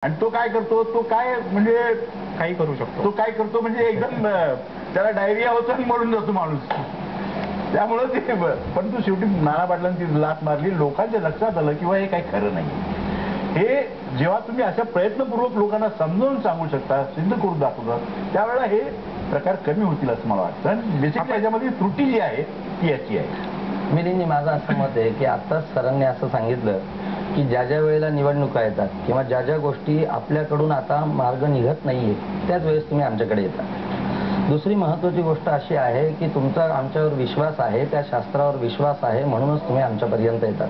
आणि तो काय करतो, तो काय म्हणजे काही करू शकतो. तो काय करतो म्हणजे एकदम त्याला डायरिया होतो आणि मरून जातो माणूस. त्यामुळे ते परंतु शेवटी नाना पाटलांनी लाथ मारली, लोकांच्या लक्षात आलं किंवा हे काही खरं नाही. हे जेव्हा तुम्ही अशा प्रयत्नपूर्वक लोकांना समजावून सांगू शकता, सिद्ध करून दाखवता, त्यावेळेला हे प्रकार कमी होतील असं मला वाटतं. आणि बेसिकली याच्यामध्ये त्रुटी जी आहे ती याची आहे. मिलिंदजी, माझं असं मत आहे की आताच सरांनी असं सांगितलं की ज्या ज्या वेळेला निवडणुका येतात किंवा ज्या ज्या गोष्टी आपल्याकडून आता मार्ग निघत नाहीये त्याच वेळेस तुम्ही आमच्याकडे येता. दुसरी महत्त्वाची गोष्ट अशी आहे की तुमचा आमच्यावर विश्वास आहे, त्या शास्त्रावर विश्वास आहे, म्हणूनच तुम्ही आमच्यापर्यंत येतात.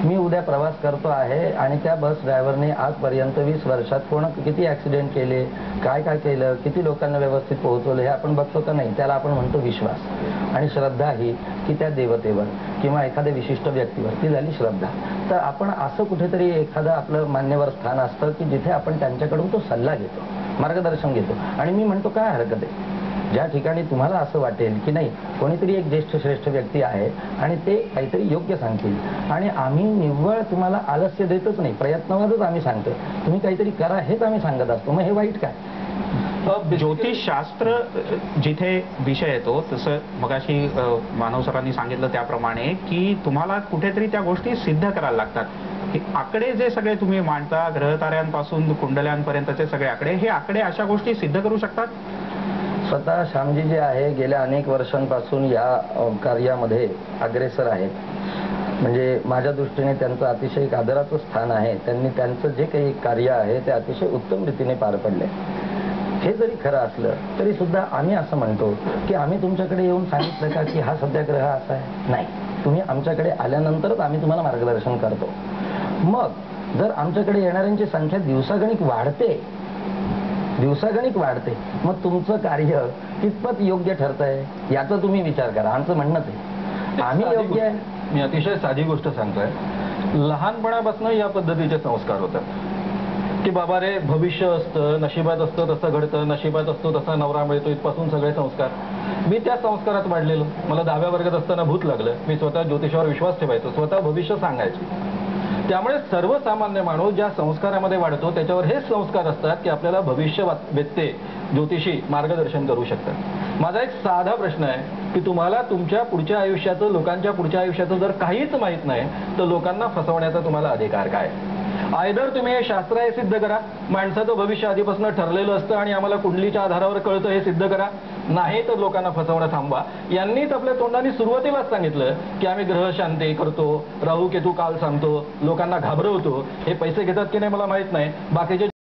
मी उद्या प्रवास करतो आहे आणि त्या बस ड्रायव्हरने आजपर्यंत 20 वर्षात किती ॲक्सिडेंट केले, काय काय केलं, किती लोकांना व्यवस्थित पोहोचवलं हे आपण बघतो का नाही, त्याला आपण म्हणतो विश्वास. आणि श्रद्धा ही की त्या देवतेवर किंवा एखाद्या विशिष्ट व्यक्तीवर ती झाली श्रद्धा. तर आपण असं कुठेतरी एखादं आपलं मान्यवर स्थान असतं की जिथे आपण त्यांच्याकडून तो सल्ला घेतो, मार्गदर्शन घेतो. आणि मी म्हणतो काय हरकत आहे, ज्या ठिकाणी तुम्हाला असं वाटेल की नाही कोणीतरी एक ज्येष्ठ श्रेष्ठ व्यक्ती आहे आणि ते काहीतरी योग्य सांगतील आणि आम्ही निव्वळ तुम्हाला आलस्य देतच नाही, प्रयत्नावरच आम्ही सांगतो तुम्ही काहीतरी करा हेच आम्ही सांगत असतो, मग हे वाईट काय? ज्योतिषशास्त्र जिथे विषय येतो तसं मगाशी मानव सरांनी सांगितलं त्याप्रमाणे की तुम्हाला कुठेतरी त्या गोष्टी सिद्ध करायला लागतात. आकडे जे सगळे तुम्ही मांडता, ग्रहताऱ्यांपासून कुंडल्यांपर्यंतचे सगळे आकडे, हे आकडे अशा गोष्टी सिद्ध करू शकतात. स्वतः श्यामजी जे आहे गेल्या अनेक वर्षांपासून या कार्यामध्ये अग्रेसर आहेत. म्हणजे माझ्या दृष्टीने त्यांचं अतिशय एक आदराचं स्थान आहे. त्यांनी त्यांचं जे काही कार्य आहे ते अतिशय उत्तम रीतीने पार पडले. हे जरी खरं असलं तरी सुद्धा आम्ही असं म्हणतो की आम्ही तुमच्याकडे येऊन सांगितलं का की हा सत्याग्रह असा आहे, नाही, तुम्ही आमच्याकडे आल्यानंतरच आम्ही तुम्हाला मार्गदर्शन करतो. मग जर आमच्याकडे येणाऱ्यांची संख्या दिवसागणिक वाढते मग तुमचं कार्य कितपत योग्य ठरतंय याचा तुम्ही विचार करा. आमचं म्हणणंच आहे आम्ही योग्य आहे. मी अतिशय साधी गोष्ट सांगतोय. लहानपणापासून या पद्धतीचे संस्कार होतात की बाबा रे भविष्य असतं, नशिबात असतं तसं घडतं, नशिबात असतो तसा नवरा मिळतो, इथपासून सगळे संस्कार. मी त्या संस्कारात वाढलेलो. मला 10व्या वर्गात असताना भूत लागलं. मी स्वतः ज्योतिषावर विश्वास ठेवायचो, स्वतः भविष्य सांगायचो. त्यामुळे सर्वसामान्य माणूस ज्या संस्कारामध्ये वाढतो त्याच्यावर हेच संस्कार असतात की आपल्याला भविष्य वेत्ते ज्योतिषी मार्गदर्शन करू शकतात. माझा एक साधा प्रश्न आहे की तुम्हाला तुमच्या पुढच्या आयुष्याचं, लोकांच्या पुढच्या आयुष्याचं जर काहीच माहीत नाही तर लोकांना फसवण्याचा तुम्हाला अधिकार काय? आयदर तुम्ही हे शास्त्र आहे सिद्ध करा, माणसाचं भविष्य आधीपासून ठरलेलं असतं आणि आम्हाला कुंडलीच्या आधारावर कळतं हे सिद्ध करा, नाही तर लोकांना फसवणं थांबवा. यांनीच आपल्या तोंडाने सुरुवातीलाच सांगितलं की आम्ही ग्रह शांती करतो, राहू केतू काल सांगतो, लोकांना घाबरवतो. हे पैसे घेतात की नाही मला माहित नाही. बाकीचे